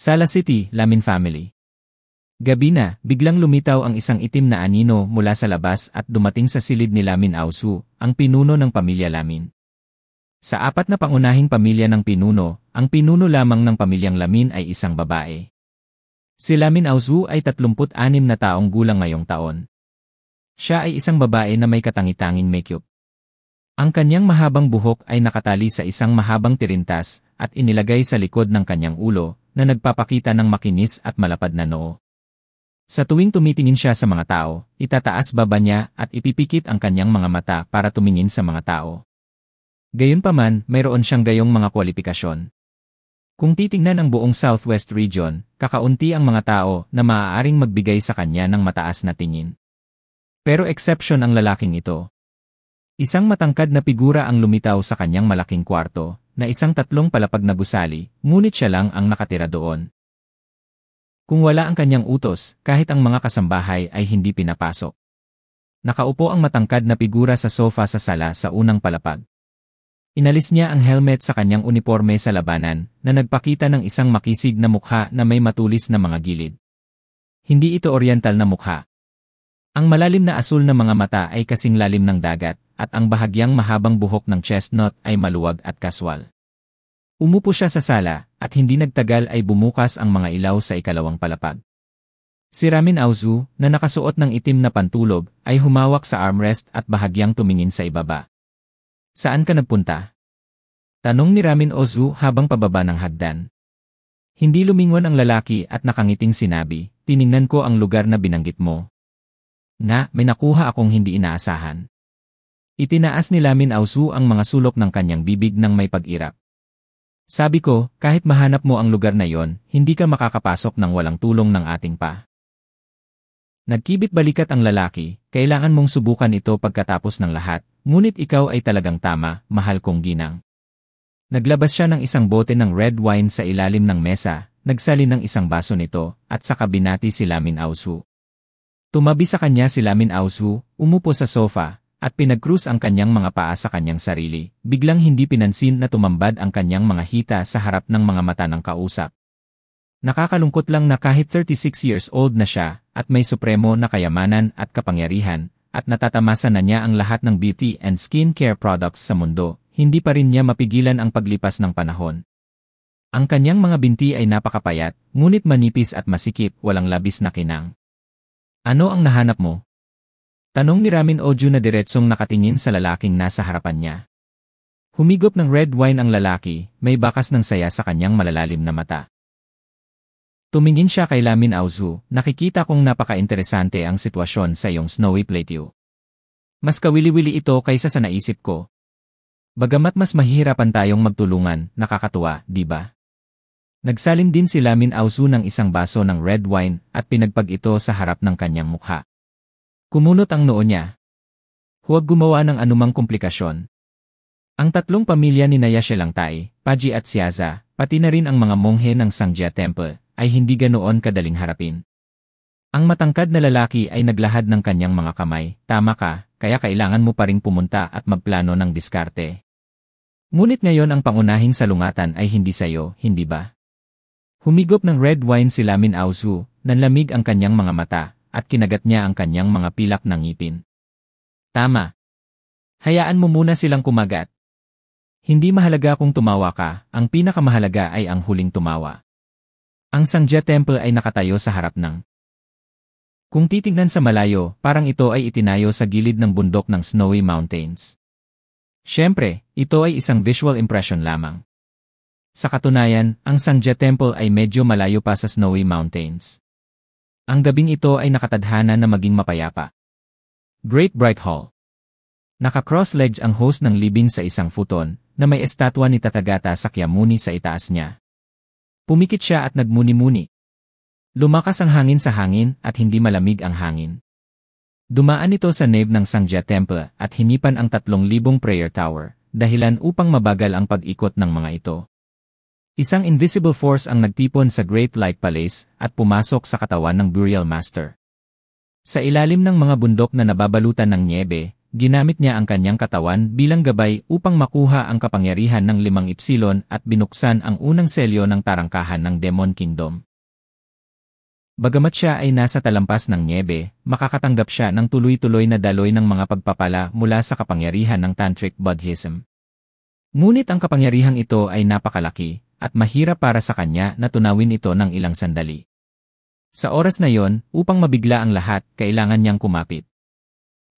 Sala City, Lamin Family. Gabi na, biglang lumitaw ang isang itim na anino mula sa labas at dumating sa silid ni Lamin Auzu, ang pinuno ng pamilya Lamin. Sa apat na pangunahing pamilya ng pinuno, ang pinuno lamang ng pamilyang Lamin ay isang babae. Si Lamin Auzu ay 36 na taong gulang ngayong taon. Siya ay isang babae na may katangi-tanging makeup. Ang kanyang mahabang buhok ay nakatali sa isang mahabang tirintas at inilagay sa likod ng kanyang ulo na nagpapakita ng makinis at malapad na noo. Sa tuwing tumitingin siya sa mga tao, itataas baba niya at ipipikit ang kanyang mga mata para tumingin sa mga tao. Gayunpaman, mayroon siyang gayong mga kwalifikasyon. Kung titingnan ang buong Southwest Region, kakaunti ang mga tao na maaaring magbigay sa kanya ng mataas na tingin. Pero exception ang lalaking ito. Isang matangkad na figura ang lumitaw sa kanyang malaking kwarto, na isang 3 palapag na gusali, ngunit siya lang ang nakatira doon. Kung wala ang kanyang utos, kahit ang mga kasambahay ay hindi pinapasok. Nakaupo ang matangkad na figura sa sofa sa sala sa unang palapag. Inalis niya ang helmet sa kanyang uniforme sa labanan, na nagpakita ng isang makisig na mukha na may matulis na mga gilid. Hindi ito oriental na mukha. Ang malalim na asul na mga mata ay kasing lalim ng dagat, at ang bahagyang mahabang buhok ng chestnut ay maluwag at kaswal. Umupo siya sa sala, at hindi nagtagal ay bumukas ang mga ilaw sa ikalawang palapag. Si Lamin Auzu, na nakasuot ng itim na pantulog, ay humawak sa armrest at bahagyang tumingin sa ibaba. "Saan ka nagpunta?" tanong ni Lamin Auzu habang pababa ng hagdan. Hindi lumingon ang lalaki at nakangiting sinabi, "Tiningnan ko ang lugar na binanggit mo. Nga, may nakuha akong hindi inaasahan." Itinaas ni Lamin Auzu ang mga sulok ng kanyang bibig ng may pag-irap. "Sabi ko, kahit mahanap mo ang lugar na yon, hindi ka makakapasok ng walang tulong ng ating pa." Nagkibit balikat ang lalaki, "Kailangan mong subukan ito pagkatapos ng lahat, ngunit ikaw ay talagang tama, mahal kong ginang." Naglabas siya ng isang bote ng red wine sa ilalim ng mesa, nagsalin ng isang baso nito, at saka binati si Lamin Auzu. Tumabi sa kanya si Lamin Auzu, umupo sa sofa, at pinag-cruise ang kanyang mga paa sa kanyang sarili, biglang hindi pinansin na tumambad ang kanyang mga hita sa harap ng mga mata ng kausap. Nakakalungkot lang na kahit 36 years old na siya, at may supremo na kayamanan at kapangyarihan, at natatamasa na niya ang lahat ng beauty and skincare products sa mundo, hindi pa rin niya mapigilan ang paglipas ng panahon. Ang kanyang mga binti ay napakapayat, ngunit manipis at masikip, walang labis na kinang. "Ano ang nahanap mo?" tanong ni Lamin Auzu na diretsong nakatingin sa lalaking nasa harapan niya. Humigop ng red wine ang lalaki, may bakas ng saya sa kanyang malalalim na mata. Tumingin siya kay Lamin Auzu, "Nakikita kong napaka-interesante ang sitwasyon sa iyong Snowy Plateau. Mas kawili-wili ito kaysa sa naisip ko. Bagamat mas mahihirapan tayong magtulungan, nakakatuwa, di ba?" Nagsalin din si Lamin Auzu ng isang baso ng red wine at pinagpag ito sa harap ng kanyang mukha. Kumunot ang noo niya. Huwag gumawa ng anumang komplikasyon. Ang 3 pamilya ni Yashelangtai, Paji at Siaza, pati na rin ang mga monghe ng Sangjia Temple, ay hindi ganoon kadaling harapin. Ang matangkad na lalaki ay naglahad ng kanyang mga kamay, "Tama ka, kaya kailangan mo pa ring pumunta at magplano ng diskarte. Ngunit ngayon ang pangunahing salungatan ay hindi sayo, hindi ba?" Humigop ng red wine si Lamin Auzu, nanlamig ang kanyang mga mata, at kinagat niya ang kanyang mga pilak ng ngipin. "Tama. Hayaan mo muna silang kumagat. Hindi mahalaga kung tumawa ka, ang pinakamahalaga ay ang huling tumawa." Ang Sangjia Temple ay nakatayo sa harap ng. Kung titignan sa malayo, parang ito ay itinayo sa gilid ng bundok ng Snowy Mountains. Siyempre, ito ay isang visual impression lamang. Sa katunayan, ang Sangjia Temple ay medyo malayo pa sa Snowy Mountains. Ang gabing ito ay nakatadhana na maging mapayapa. Great Bright Hall. Naka-cross-legged ang host ng libing sa isang futon, na may estatwa ni Tathagata Sakyamuni sa itaas niya. Pumikit siya at nagmuni-muni. Lumakas ang hangin sa hangin at hindi malamig ang hangin. Dumaan ito sa nave ng Sangjia Temple at hinipan ang 3,000 prayer tower, dahilan upang mabagal ang pag-ikot ng mga ito. Isang invisible force ang nagtipon sa Great Light Palace at pumasok sa katawan ng Burial Master. Sa ilalim ng mga bundok na nababalutan ng nyebe, ginamit niya ang kanyang katawan bilang gabay upang makuha ang kapangyarihan ng 5 Ipsilon at binuksan ang unang selyo ng tarangkahan ng Demon Kingdom. Bagamat siya ay nasa talampas ng niebe, makakatanggap siya ng tuloy-tuloy na daloy ng mga pagpapala mula sa kapangyarihan ng Tantric Buddhism. Ngunit ang kapangyarihang ito ay napakalaki, at mahirap para sa kanya na tunawin ito ng ilang sandali. Sa oras na yon, upang mabigla ang lahat, kailangan niyang kumapit.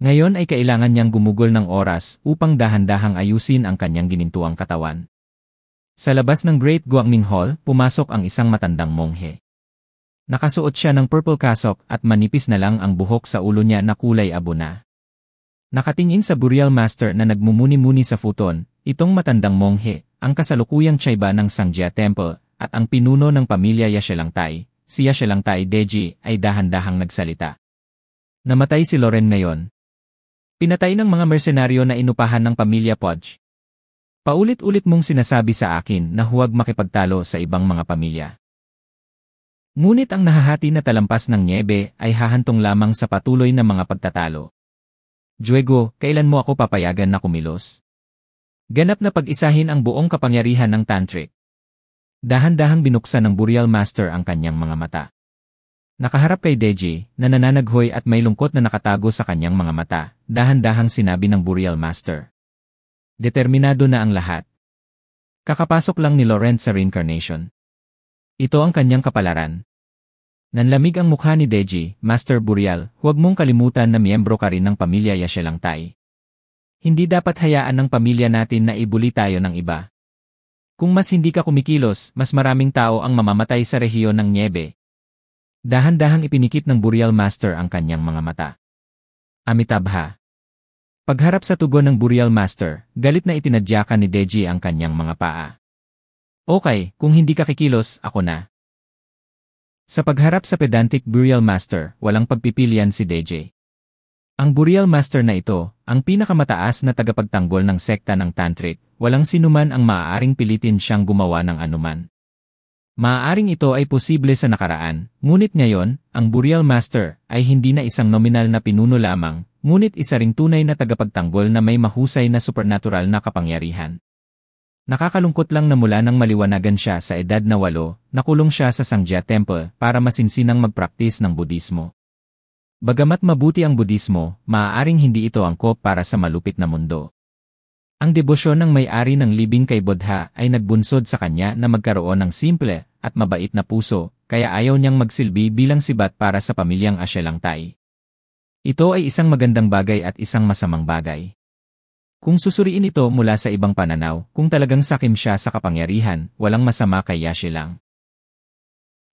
Ngayon ay kailangan niyang gumugol ng oras upang dahan-dahang ayusin ang kanyang ginintuang katawan. Sa labas ng Great Guangming Hall, pumasok ang isang matandang monghe. Nakasuot siya ng purple cassock at manipis na lang ang buhok sa ulo niya na kulay abo na. Nakatingin sa Burial Master na nagmumuni-muni sa futon, itong matandang monghe, ang kasalukuyang Chaiba ng Sangjia Temple, at ang pinuno ng pamilya Yashelangtai, si Yashelangtai Deji, ay dahan-dahang nagsalita. Namatay si Loren ngayon. Pinatay ng mga mersenaryo na inupahan ng pamilya Podge. Paulit-ulit mong sinasabi sa akin na huwag makipagtalo sa ibang mga pamilya. Ngunit ang nahahati na talampas ng niebe ay hahantong lamang sa patuloy na mga pagtatalo. Juego, kailan mo ako papayagan na kumilos? Ganap na pag-isahin ang buong kapangyarihan ng Tantric. Dahan-dahang binuksan ng Burial Master ang kanyang mga mata. Nakaharap kay Deji, na nananaghoy at may lungkot na nakatago sa kanyang mga mata, dahan-dahang sinabi ng Burial Master. Determinado na ang lahat. Kakapasok lang ni Laurent sa reincarnation. Ito ang kanyang kapalaran. Nanlamig ang mukha ni Deji, Master Burial, huwag mong kalimutan na miyembro ka rin ng pamilya Yashelangtai. Hindi dapat hayaan ng pamilya natin na ibuli tayo ng iba. Kung mas hindi ka kumikilos, mas maraming tao ang mamamatay sa rehiyon ng niebe. Dahan-dahang ipinikit ng Burial Master ang kanyang mga mata. Amitabha. Pagharap sa tugon ng Burial Master, galit na itinadyakan ni Deji ang kanyang mga paa. Okay, kung hindi ka kikilos, ako na. Sa pagharap sa pedantic Burial Master, walang pagpipilian si Deji. Ang Burial Master na ito, ang pinakamataas na tagapagtanggol ng sekta ng Tantric, walang sinuman ang maaaring pilitin siyang gumawa ng anuman. Maaaring ito ay posible sa nakaraan, ngunit ngayon, ang Burial Master ay hindi na isang nominal na pinuno lamang, ngunit isa ring tunay na tagapagtanggol na may mahusay na supernatural na kapangyarihan. Nakakalungkot lang na mula nang maliwanagan siya sa edad na 8, nakulong siya sa Sangjia Temple para masinsinang magpraktis ng Budismo. Bagamat mabuti ang Budismo, maaaring hindi ito angkop para sa malupit na mundo. Ang debosyon ng may-ari ng libing kay Buddha ay nagbunsod sa kanya na magkaroon ng simple at mabait na puso, kaya ayaw niyang magsilbi bilang sibat para sa pamilyang Yashelangtai. Ito ay isang magandang bagay at isang masamang bagay. Kung susuriin ito mula sa ibang pananaw, kung talagang sakim siya sa kapangyarihan, walang masama kay Yashelang.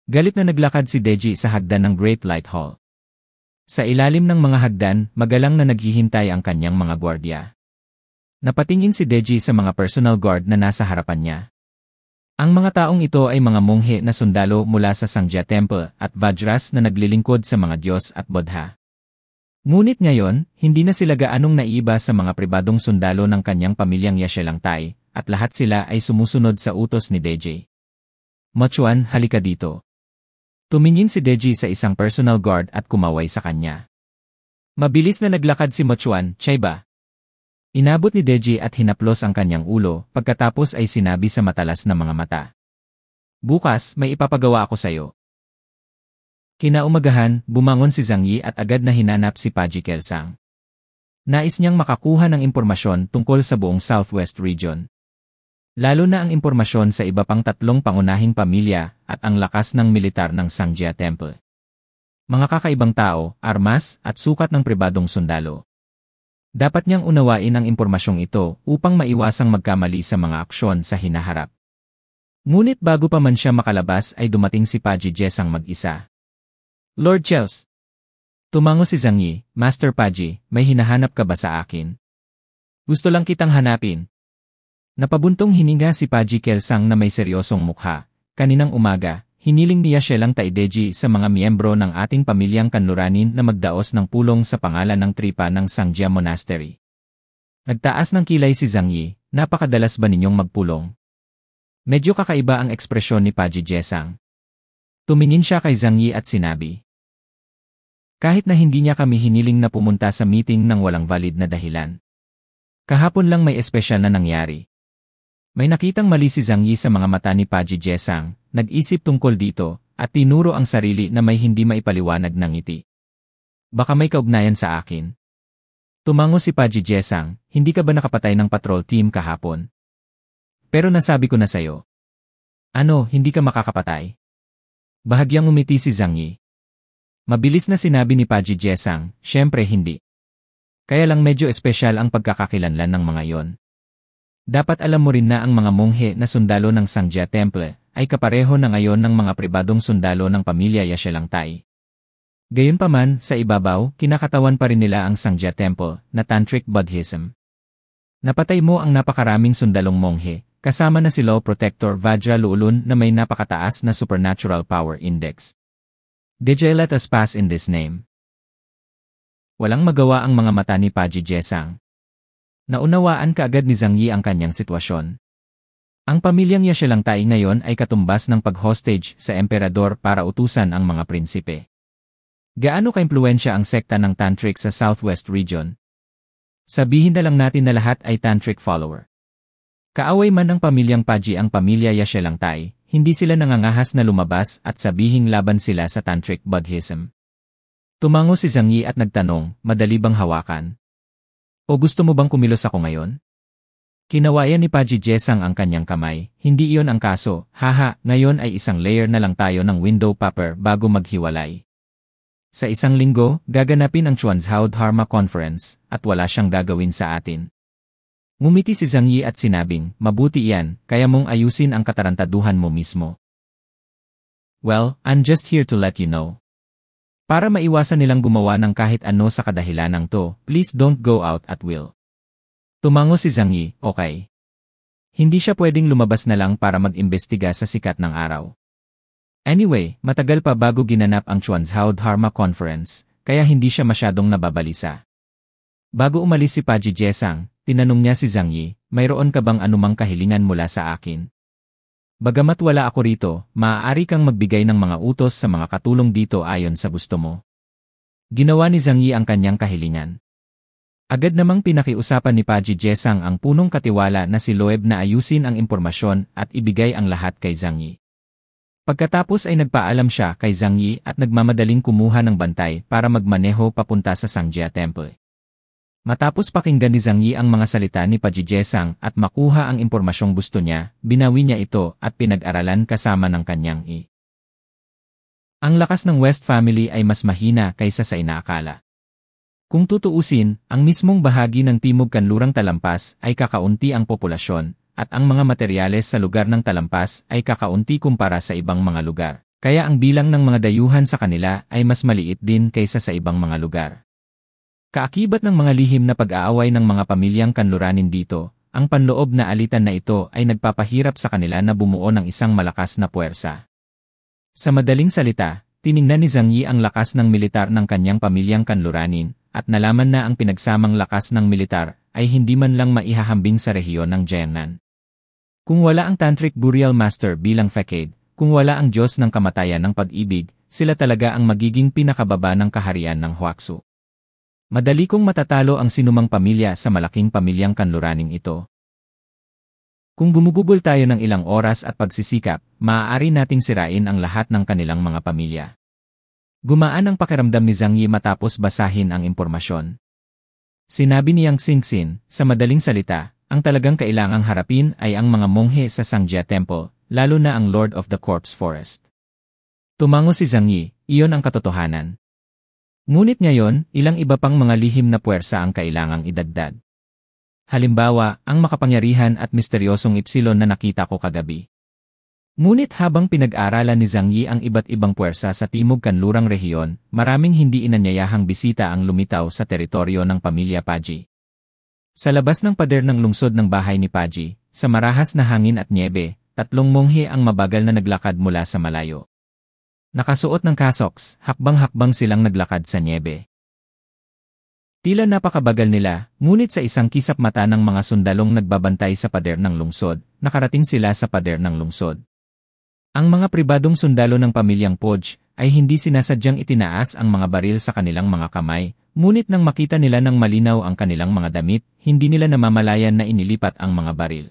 Galit na naglakad si Deji sa hagdan ng Great Light Hall. Sa ilalim ng mga hagdan, magalang na naghihintay ang kanyang mga gwardya. Napatingin si Deji sa mga personal guard na nasa harapan niya. Ang mga taong ito ay mga monghe na sundalo mula sa Sangjia Temple at Vajras na naglilingkod sa mga Diyos at Buddha. Ngunit ngayon, hindi na sila gaanong naiiba sa mga pribadong sundalo ng kanyang pamilyang Yashelangtai, at lahat sila ay sumusunod sa utos ni Deji. Mochuan, halika dito. Tumingin si Deji sa isang personal guard at kumaway sa kanya. Mabilis na naglakad si Mochuan, Chaiba. Inabot ni Deji at hinaplos ang kanyang ulo, pagkatapos ay sinabi sa matalas na mga mata. Bukas, may ipapagawa ako sayo. Kinaumagahan, bumangon si Zhang Yi at agad na hinanap si Paji Kelsang. Nais niyang makakuha ng impormasyon tungkol sa buong Southwest Region. Lalo na ang impormasyon sa iba pang 3 pangunahing pamilya at ang lakas ng militar ng Sangjia Temple. Mga kakaibang tao, armas at sukat ng pribadong sundalo. Dapat niyang unawain ang impormasyong ito upang maiwasang magkamali sa mga aksyon sa hinaharap. Ngunit bago pa man siya makalabas ay dumating si Paji Jesang mag-isa. Lord Cheos. Tumango si Zhang Yi, Master Paji, may hinahanap ka ba sa akin? Gusto lang kitang hanapin. Napabuntong hininga si Paji Kelsang na may seryosong mukha. Kaninang umaga, hiniling ni Yashelangtai Deji sa mga miyembro ng ating pamilyang kanluranin na magdaos ng pulong sa pangalan ng tripa ng Sangjia Monastery. Nagtaas ng kilay si Zhang Yi, napakadalas ba ninyong magpulong? Medyo kakaiba ang ekspresyon ni Paji Jesang. Tumingin siya kay Zhang Yi at sinabi. Kahit na hindi niya kami hiniling na pumunta sa meeting ng walang valid na dahilan. Kahapon lang may espesyal na nangyari. May nakitang mali si Zhang Yi sa mga mata ni Paji Jesang, nag-isip tungkol dito, at tinuro ang sarili na may hindi maipaliwanag ng ngiti. Baka may kaugnayan sa akin. Tumango si Paji Jesang, hindi ka ba nakapatay ng patrol team kahapon? Pero nasabi ko na sayo. Ano, hindi ka makakapatay? Bahagyang umiti si Zhang Yi. Mabilis na sinabi ni Paji Jesang, syempre hindi. Kaya lang medyo espesyal ang pagkakakilanlan ng mga yon. Dapat alam mo rin na ang mga monghe na sundalo ng Sangjia Temple ay kapareho na ngayon ng mga pribadong sundalo ng pamilya Yashelangtai. Gayunpaman, sa ibabaw, kinakatawan pa rin nila ang Sangjia Temple na Tantric Buddhism. Napatay mo ang napakaraming sundalong monghe, kasama na si Law Protector Vajra Luulun na may napakataas na supernatural power index. Did you let us pass in this name? Walang magawa ang mga mata ni Paji Jesang. Naunawaan kaagad ni Zhang Yi ang kanyang sitwasyon. Ang pamilyang Yashelangtai ngayon ay katumbas ng pag-hostage sa emperador para utusan ang mga prinsipe. Gaano ka-impluwensya ang sekta ng Tantric sa Southwest Region? Sabihin na lang natin na lahat ay Tantric follower. Kaaway man ng pamilyang Paji ang pamilya Yashelangtai, hindi sila nangangahas na lumabas at sabihing laban sila sa Tantric Buddhism. Tumango si Zhang Yi at nagtanong, madali bang hawakan? O gusto mo bang kumilos ako ngayon? Kinawayan ni Paji Jesang ang kanyang kamay, hindi iyon ang kaso, haha, ngayon ay isang layer na lang tayo ng window paper bago maghiwalay. Sa isang linggo, gaganapin ang Chuanzhao Dharma Conference, at wala siyang gagawin sa atin. Ngumiti si Zhang Yi at sinabing, mabuti yan, kaya mong ayusin ang katarantaduhan mo mismo. Well, I'm just here to let you know. Para maiwasan nilang gumawa ng kahit ano sa kadahilanang to, please don't go out at will. Tumango si Zhang Yi, okay. Hindi siya pwedeng lumabas na lang para mag-imbestiga sa sikat ng araw. Anyway, matagal pa bago ginanap ang Chuanzhao Dharma Conference, kaya hindi siya masyadong nababalisa. Bago umalis si Paji Jesang, tinanong niya si Zhang Yi, mayroon ka bang anumang kahilingan mula sa akin? Bagamat wala ako rito, maaari kang magbigay ng mga utos sa mga katulong dito ayon sa gusto mo. Ginawa ni Zhang Yi ang kanyang kahilingan. Agad namang pinakiusapan ni Paji Jesang ang punong katiwala na si Loeb na ayusin ang impormasyon at ibigay ang lahat kay Zhang Yi. Pagkatapos ay nagpaalam siya kay Zhang Yi at nagmamadaling kumuha ng bantay para magmaneho papunta sa Sangjia Temple. Matapos pakinggan ni Zhang Yi ang mga salita ni Paji Jesang at makuha ang impormasyong gusto niya, binawi niya ito at pinag-aralan kasama ng kanyang Ang lakas ng West family ay mas mahina kaysa sa inaakala. Kung tutuusin, ang mismong bahagi ng Timog Kanlurang Talampas ay kakaunti ang populasyon, at ang mga materyales sa lugar ng Talampas ay kakaunti kumpara sa ibang mga lugar. Kaya ang bilang ng mga dayuhan sa kanila ay mas maliit din kaysa sa ibang mga lugar. Kaakibat ng mga lihim na pag-aaway ng mga pamilyang kanluranin dito, ang panloob na alitan na ito ay nagpapahirap sa kanila na bumuo ng isang malakas na puwersa. Sa madaling salita, tiningnan ni Zhang Yi ang lakas ng militar ng kanyang pamilyang kanluranin, at nalaman na ang pinagsamang lakas ng militar ay hindi man lang maihahambing sa rehiyon ng Jiangnan. Kung wala ang Tantric Burial Master bilang facade, kung wala ang Diyos ng kamatayan ng pag-ibig, sila talaga ang magiging pinakababa ng kaharian ng Huaxu. Madali kong matatalo ang sinumang pamilya sa malaking pamilyang kanluraning ito. Kung gumugugol tayo ng ilang oras at pagsisikap, maaari nating sirain ang lahat ng kanilang mga pamilya. Gumaan ang pakiramdam ni Zhang Yi matapos basahin ang impormasyon. Sinabi ni Yang Xingxin, sa madaling salita, ang talagang kailangang harapin ay ang mga monghe sa Sangjia Temple, lalo na ang Lord of the Corpse Forest. Tumango si Zhang Yi, iyon ang katotohanan. Ngunit ngayon, ilang iba pang mga lihim na puwersa ang kailangang idagdag. Halimbawa, ang makapangyarihan at misteryosong Ipsilon na nakita ko kagabi. Ngunit habang pinag-aralan ni Zhang Yi ang iba't ibang puwersa sa Timog Kanlurang Rehiyon, maraming hindi inanyayahang bisita ang lumitaw sa teritoryo ng pamilya Paji. Sa labas ng pader ng lungsod ng bahay ni Paji, sa marahas na hangin at niebe, 3 monghe ang mabagal na naglakad mula sa malayo. Nakasuot ng kasoks, hakbang-hakbang silang naglakad sa niebe. Tila napakabagal nila, ngunit sa isang kisap mata ng mga sundalong nagbabantay sa pader ng lungsod, nakarating sila sa pader ng lungsod. Ang mga pribadong sundalo ng pamilyang Podge ay hindi sinasadyang itinaas ang mga baril sa kanilang mga kamay, ngunit nang makita nila ng malinaw ang kanilang mga damit, hindi nila namamalayan na inilipat ang mga baril.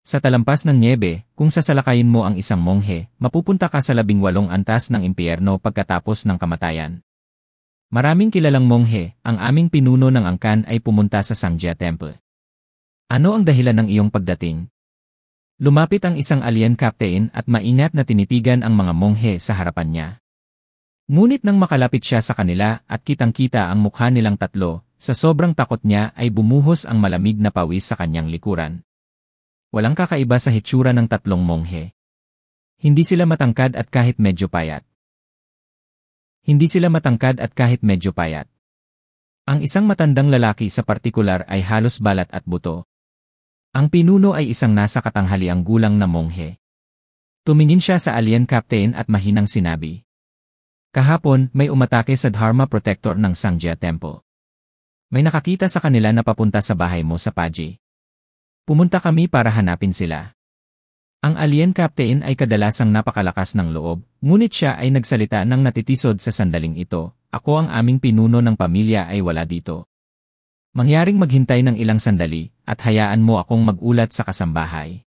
Sa talampas ng nyebe, kung sasalakayin mo ang isang monghe, mapupunta ka sa 18 antas ng impyerno pagkatapos ng kamatayan. Maraming kilalang monghe, ang aming pinuno ng angkan ay pumunta sa Sanghya Temple. Ano ang dahilan ng iyong pagdating? Lumapit ang isang alien captain at maingat na tinitigan ang mga monghe sa harapan niya. Ngunit nang makalapit siya sa kanila at kitang-kita ang mukha nilang tatlo, sa sobrang takot niya ay bumuhos ang malamig na pawis sa kanyang likuran. Walang kakaiba sa hitsura ng tatlong monghe. Hindi sila matangkad at kahit medyo payat. Ang isang matandang lalaki sa partikular ay halos balat at buto. Ang pinuno ay isang nasa katanghaliang gulang na monghe. Tumingin siya sa alien captain at mahinang sinabi. Kahapon, may umatake sa Dharma Protector ng Sanghya Temple. May nakakita sa kanila na papunta sa bahay mo sa Paji. Pumunta kami para hanapin sila. Ang alien captain ay kadalasang napakalakas ng loob, ngunit siya ay nagsalita ng natitisod sa sandaling ito. Ako ang aming pinuno ng pamilya ay wala dito. Mangyaring maghintay ng ilang sandali, at hayaan mo akong mag-ulat sa kasambahay.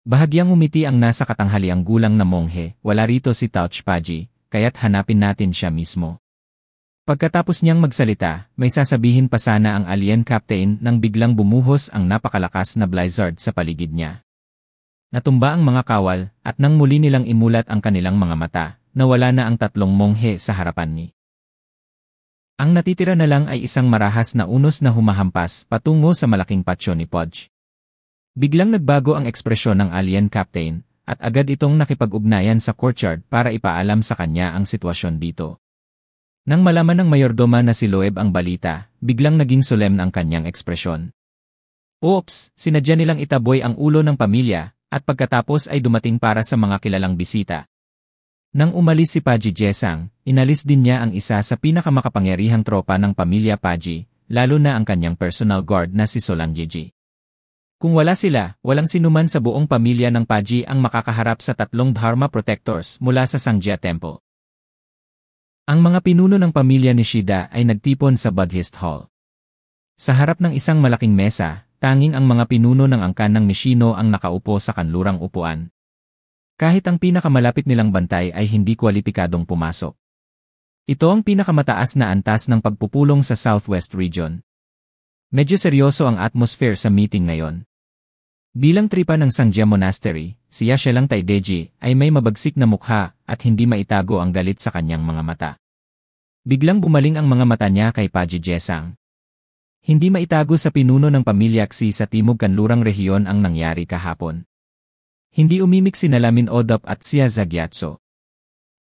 Bahagyang umiti ang nasa katanghaliang gulang na monghe, wala rito si Touch Paji, kaya't hanapin natin siya mismo. Pagkatapos niyang magsalita, may sasabihin pa sana ang alien captain nang biglang bumuhos ang napakalakas na blizzard sa paligid niya. Natumba ang mga kawal, at nang muli nilang imulat ang kanilang mga mata, nawala na ang tatlong monghe sa harapan ni. Ang natitira na lang ay isang marahas na unos na humahampas patungo sa malaking patsyo ni Podge. Biglang nagbago ang ekspresyon ng alien captain, at agad itong nakipag-ugnayan sa courtyard para ipaalam sa kanya ang sitwasyon dito. Nang malaman ng mayordoma na si Loeb ang balita, biglang naging solemn ang kanyang ekspresyon. Oops, sinadya nilang itaboy ang ulo ng pamilya, at pagkatapos ay dumating para sa mga kilalang bisita. Nang umalis si Paji Jesang, inalis din niya ang isa sa pinakamakapangyarihang tropa ng pamilya Paji, lalo na ang kanyang personal guard na si Solangeji. Kung wala sila, walang sinuman sa buong pamilya ng Paji ang makakaharap sa tatlong Dharma Protectors mula sa Sanghya Temple. Ang mga pinuno ng pamilya ni Shida ay nagtipon sa Buddhist Hall. Sa harap ng isang malaking mesa, tanging ang mga pinuno ng angkan ng Nishino ang nakaupo sa kanlurang upuan. Kahit ang pinakamalapit nilang bantay ay hindi kwalipikadong pumasok. Ito ang pinakamataas na antas ng pagpupulong sa Southwest Region. Medyo seryoso ang atmosphere sa meeting ngayon. Bilang tripa ng Sanghya Monastery, si Yashelang Taideji ay may mabagsik na mukha at hindi maitago ang galit sa kanyang mga mata. Biglang bumaling ang mga mata niya kay Paji Jesang. Hindi maitago sa pinuno ng pamilya Xi sa Timog Kanlurang rehiyon ang nangyari kahapon. Hindi umimik si Nalamin Odop at Sia Zagyatso.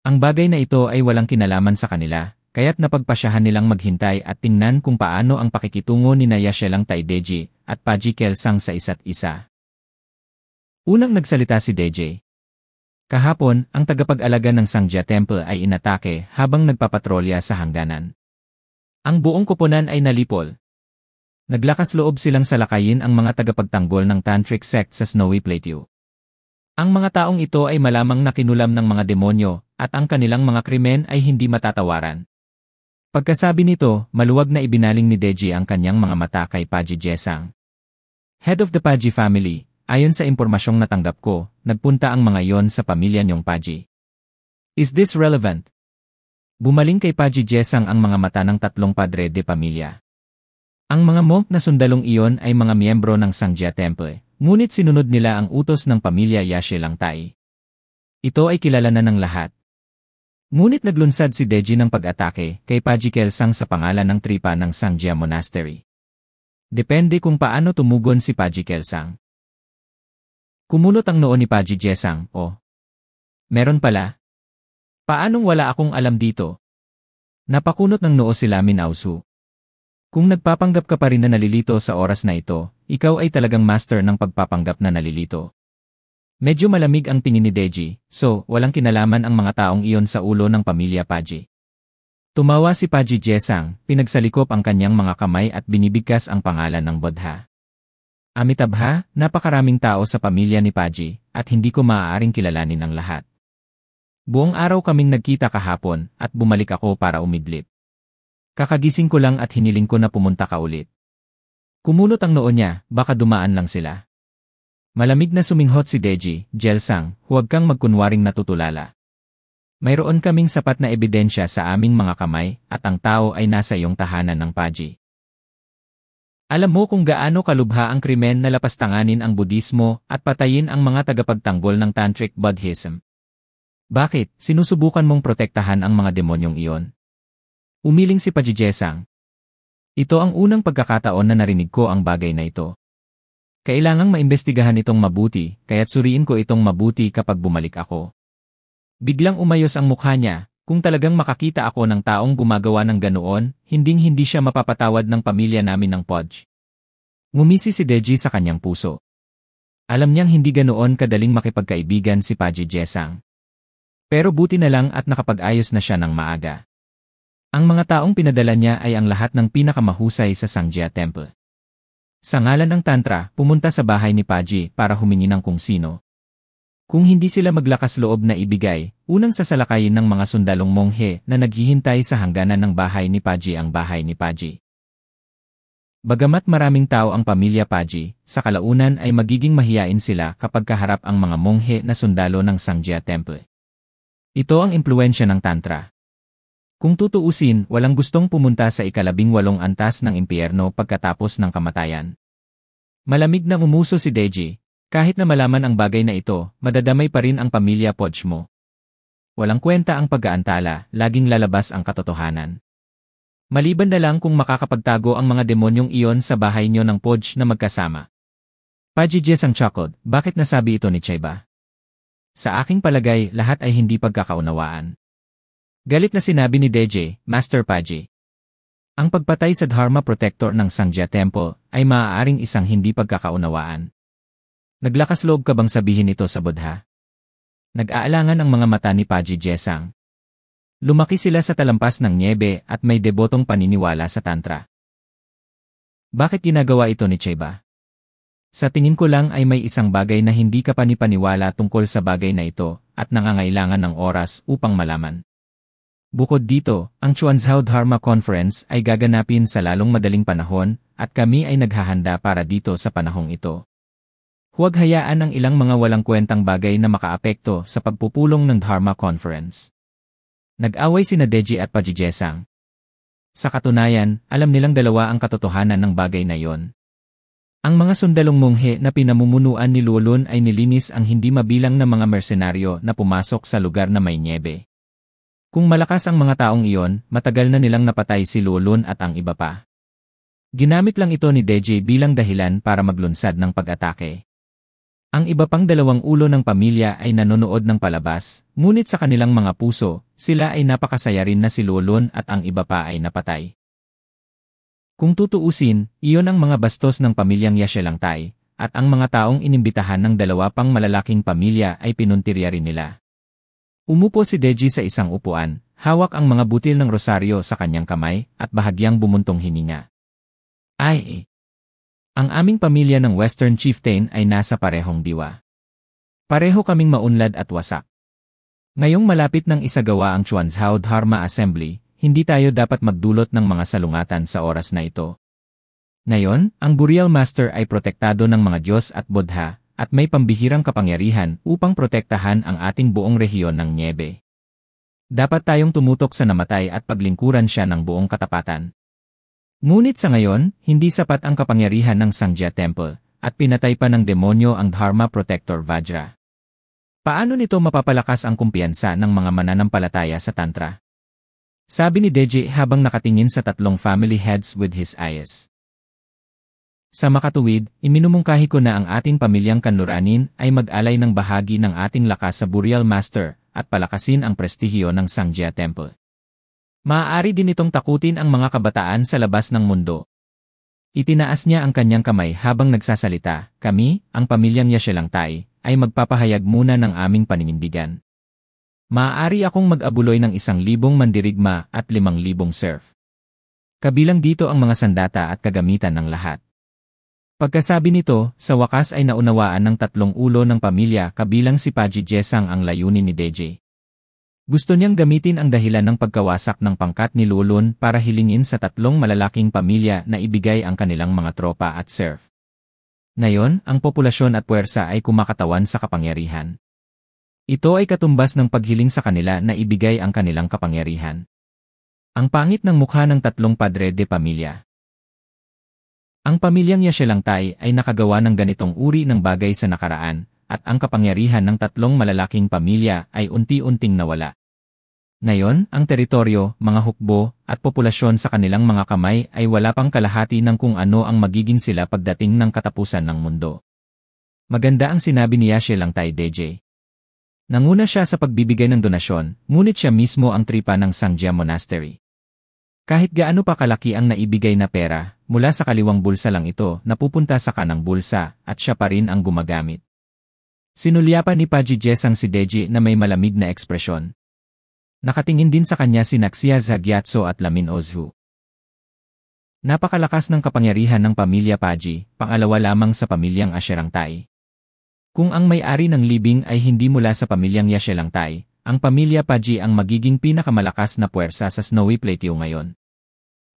Ang bagay na ito ay walang kinalaman sa kanila, kaya't napagpasyahan nilang maghintay at tingnan kung paano ang pakikitungo ni Yashelang Taideji at Paji Kelsang sa isa't isa. Unang nagsalita si DJ. Kahapon, ang tagapag-alaga ng Sanghya Temple ay inatake habang nagpapatrolya sa hangganan. Ang buong koponan ay nalipol. Naglakas loob silang salakayin ang mga tagapagtanggol ng Tantric sect sa Snowy Plateau. Ang mga taong ito ay malamang nakinulam ng mga demonyo, at ang kanilang mga krimen ay hindi matatawaran. Pagkasabi nito, maluwag na ibinaling ni Deji ang kanyang mga mata kay Paji Jesang. Head of the Paji family, ayon sa impormasyong natanggap ko, nagpunta ang mga yon sa pamilya niyong Paji. Is this relevant? Bumaling kay Paji Jesang ang mga mata ng tatlong padre de pamilya. Ang mga monk na sundalong iyon ay mga miyembro ng Sanghya Temple. Ngunit sinunod nila ang utos ng pamilya Yashelang Tai. Ito ay kilala na ng lahat. Ngunit naglunsad si Deji ng pag-atake kay Paji Kelsang sa pangalan ng tripa ng Sanghya Monastery. Depende kung paano tumugon si Paji Kelsang. Kumulot ang noo ni Paji Jesang, meron pala. Paanong wala akong alam dito? Napakunot ng noo si Lamin Ausu. Kung nagpapanggap ka pa rin na nalilito sa oras na ito, ikaw ay talagang master ng pagpapanggap na nalilito. Medyo malamig ang tingin ni Deji, so walang kinalaman ang mga taong iyon sa ulo ng pamilya Paji. Tumawa si Paji Jesang, pinagsalikop ang kanyang mga kamay at binibigkas ang pangalan ng Buddha. Amitabha, napakaraming tao sa pamilya ni Paji, at hindi ko maaaring kilalanin ang lahat. Buong araw kaming nagkita kahapon at bumalik ako para umidlip. Kakagising ko lang at hiniling ko na pumunta ka ulit. Kumulot ang noo niya, baka dumaan lang sila. Malamig na suminghot si Deji. Jelsang, huwag kang magkunwaring natutulala. Mayroon kaming sapat na ebidensya sa aming mga kamay at ang tao ay nasa iyong tahanan ng Paji. Alam mo kung gaano kalubha ang krimen na lapastanganin ang Budismo at patayin ang mga tagapagtanggol ng Tantric Buddhism. Bakit, sinusubukan mong protektahan ang mga demonyong iyon? Umiling si Paji Jesang. Ito ang unang pagkakataon na narinig ko ang bagay na ito. Kailangang maimbestigahan itong mabuti, kaya't suriin ko itong mabuti kapag bumalik ako. Biglang umayos ang mukha niya. Kung talagang makakita ako ng taong gumagawa ng ganoon, hinding-hindi siya mapapatawad ng pamilya namin ng Podge. Ngumisi si Deji sa kanyang puso. Alam niyang hindi ganoon kadaling makipagkaibigan si Paji Jesang. Pero buti na lang at nakapag-ayos na siya ng maaga. Ang mga taong pinadala niya ay ang lahat ng pinakamahusay sa Sangjia Temple. Sa ngalan ng Tantra, pumunta sa bahay ni Paji para humingi ng kung sino. Kung hindi sila maglakas loob na ibigay, unang sasalakayin ng mga sundalong monghe na naghihintay sa hangganan ng bahay ni Paji ang bahay ni Paji. Bagamat maraming tao ang pamilya Paji, sa kalaunan ay magiging mahiyain sila kapag kaharap ang mga monghe na sundalo ng Sangjia Temple. Ito ang impluensya ng Tantra. Kung tutuusin, walang gustong pumunta sa 18 antas ng impyerno pagkatapos ng kamatayan. Malamig na umuso si Deji. Kahit na malaman ang bagay na ito, madadamay pa rin ang pamilya Podge mo. Walang kwenta ang pag-aantala, laging lalabas ang katotohanan. Maliban na lang kung makakapagtago ang mga demonyong iyon sa bahay niyo ng Podge na magkasama. Paji Jesang chuckled, bakit nasabi ito ni Chaiba? Sa aking palagay, lahat ay hindi pagkakaunawaan. Galit na sinabi ni Deji, Master Paji. Ang pagpatay sa Dharma Protector ng Sangjia Temple ay maaaring isang hindi pagkakaunawaan. Naglakas loob ka bang sabihin ito sa Buddha? Nag-aalangan ang mga mata ni Paji Jesang. Lumaki sila sa talampas ng niebe at may debotong paniniwala sa Tantra. Bakit ginagawa ito ni Chaiba? Sa tingin ko lang ay may isang bagay na hindi ka panipaniwala tungkol sa bagay na ito at nangangailangan ng oras upang malaman. Bukod dito, ang Chuanzhou Dharma Conference ay gaganapin sa lalong madaling panahon at kami ay naghahanda para dito sa panahong ito. Huwag hayaan ang ilang mga walang kwentang bagay na makaapekto sa pagpupulong ng Dharma Conference. Nag-away sina Deji at Paji Jesang. Sa katunayan, alam nilang dalawa ang katotohanan ng bagay na yon. Ang mga sundalong monghe na pinamumunuan ni Luolun ay nilinis ang hindi mabilang na mga mersenaryo na pumasok sa lugar na may niebe. Kung malakas ang mga taong iyon, matagal na nilang napatay si Luolun at ang iba pa. Ginamit lang ito ni Deji bilang dahilan para maglunsad ng pag-atake. Ang iba pang 2 ulo ng pamilya ay nanonood ng palabas, ngunit sa kanilang mga puso, sila ay napakasaya rin na si Luolun at ang iba pa ay napatay. Kung tutuusin, iyon ang mga bastos ng pamilyang Yashelangtay, at ang mga taong inimbitahan ng 2 pang malalaking pamilya ay pinuntirya rin nila. Umupo si Deji sa isang upuan, hawak ang mga butil ng rosaryo sa kanyang kamay at bahagyang bumuntong hininga. Ang aming pamilya ng Western Chieftain ay nasa parehong diwa. Pareho kaming maunlad at wasak. Ngayong malapit ng isagawa ang Chuanzhou Dharma Assembly, hindi tayo dapat magdulot ng mga salungatan sa oras na ito. Ngayon, ang Burial Master ay protektado ng mga Diyos at Buddha, at may pambihirang kapangyarihan upang protektahan ang ating buong rehiyon ng niebe. Dapat tayong tumutok sa namatay at paglingkuran siya ng buong katapatan. Ngunit sa ngayon, hindi sapat ang kapangyarihan ng Sangjia Temple, at pinatay pa ng demonyo ang Dharma Protector Vajra. Paano nito mapapalakas ang kumpiyansa ng mga mananampalataya sa Tantra? Sabi ni Deji habang nakatingin sa 3 family heads with his eyes. Sa makatuwid, iminumungkahi ko na ang ating pamilyang kanluranin ay mag-alay ng bahagi ng ating lakas sa Burial Master at palakasin ang prestihiyo ng Sangjia Temple. Maaari din itong takutin ang mga kabataan sa labas ng mundo. Itinaas niya ang kanyang kamay habang nagsasalita, kami, ang pamilyang Yashelangtay, ay magpapahayag muna ng aming paninindigan. Maaari akong mag-abuloy ng 1,000 mandirigma at 5,000 serf. Kabilang dito ang mga sandata at kagamitan ng lahat. Pagkasabi nito, sa wakas ay naunawaan ng tatlong ulo ng pamilya kabilang si Paji Jesang ang layunin ni Deji. Gusto niyang gamitin ang dahilan ng pagkawasak ng pangkat ni Lulun para hilingin sa tatlong malalaking pamilya na ibigay ang kanilang mga tropa at serf. Ngayon, ang populasyon at puwersa ay kumakatawan sa kapangyarihan. Ito ay katumbas ng paghiling sa kanila na ibigay ang kanilang kapangyarihan. Ang pangit ng mukha ng tatlong padre de pamilya. Ang pamilyang Yaselangtay ay nakagawa ng ganitong uri ng bagay sa nakaraan, at ang kapangyarihan ng tatlong malalaking pamilya ay unti-unting nawala. Ngayon, ang teritoryo, mga hukbo, at populasyon sa kanilang mga kamay ay wala pang kalahati ng kung ano ang magiging sila pagdating ng katapusan ng mundo. Maganda ang sinabi ni Yaselangtay Deji. Nanguna siya sa pagbibigay ng donasyon, ngunit siya mismo ang tripa ng Sangja Monastery. Kahit gaano pa kalaki ang naibigay na pera, mula sa kaliwang bulsa lang ito napupunta sa kanang bulsa at siya pa rin ang gumagamit. Sinulyapan ni Paji Jesang si Deji na may malamig na ekspresyon. Nakatingin din sa kanya si Naxia Zagyatso at Lamin Ozhu. Napakalakas ng kapangyarihan ng pamilya Paji, pangalawa lamang sa pamilyang Yaselangtay. Kung ang may-ari ng libing ay hindi mula sa pamilyang Yaselangtay, ang pamilya Paji ang magiging pinakamalakas na puwersa sa Snowy Plateau ngayon.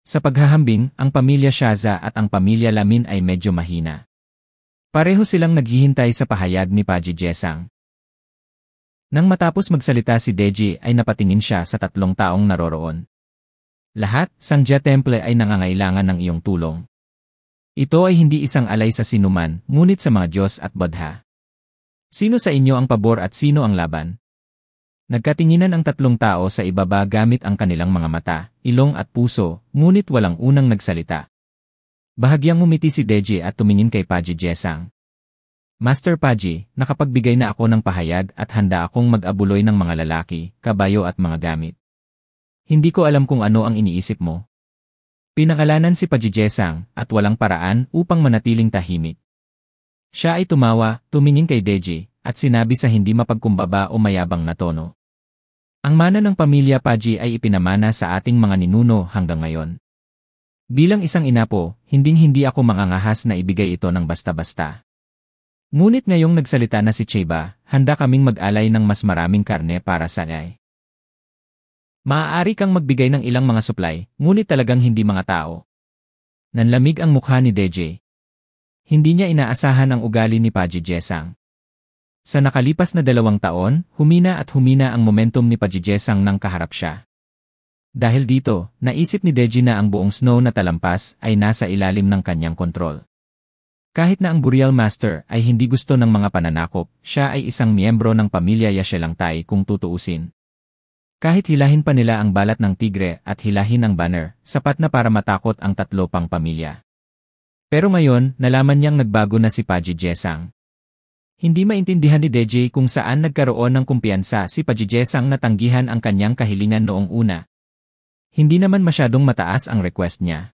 Sa paghahambing, ang pamilya Shaza at ang pamilya Lamin ay medyo mahina. Pareho silang naghihintay sa pahayag ni Paji Jesang. Nang matapos magsalita si Deji ay napatingin siya sa tatlong taong naroroon. Lahat, Sangja Temple ay nangangailangan ng iyong tulong. Ito ay hindi isang alay sa sinuman, ngunit sa mga Diyos at Buddha. Sino sa inyo ang pabor at sino ang laban? Nagkatinginan ang tatlong tao sa ibaba gamit ang kanilang mga mata, ilong at puso, ngunit walang unang nagsalita. Bahagyang ngumiti si Deji at tumingin kay Paji Jesang. Master Paji, nakapagbigay na ako ng pahayag at handa akong mag-abuloy ng mga lalaki, kabayo at mga gamit. Hindi ko alam kung ano ang iniisip mo. Pinangalanan si Paji Jesang at walang paraan upang manatiling tahimik. Siya ay tumawa, tumingin kay Deji, at sinabi sa hindi mapagkumbaba o mayabang na tono. Ang mana ng pamilya Paji ay ipinamana sa ating mga ninuno hanggang ngayon. Bilang isang ina po, hinding-hindi ako mangangahas na ibigay ito ng basta-basta. Ngunit ngayong nagsalita na si Cheba, handa kaming mag-alay ng mas maraming karne para sa ay. Maaari kang magbigay ng ilang mga supply, ngunit talagang hindi mga tao. Nanlamig ang mukha ni Deji. Hindi niya inaasahan ang ugali ni Paji Jesang. Sa nakalipas na 2 taon, humina at humina ang momentum ni Paji Jesang nang kaharap siya. Dahil dito, naisip ni Deji na ang buong Snow na talampas ay nasa ilalim ng kanyang kontrol. Kahit na ang Burial Master ay hindi gusto ng mga pananakop, siya ay isang miyembro ng pamilya Yaselangtay kung tutuusin. Kahit hilahin pa nila ang balat ng tigre at hilahin ang banner, sapat na para matakot ang 3 pang pamilya. Pero ngayon, nalaman niyang nagbago na si Paji Jesang. Hindi maintindihan ni Deji kung saan nagkaroon ng kumpiyansa si Paji Jesang na tanggihan ang kanyang kahilingan noong una. Hindi naman masyadong mataas ang request niya.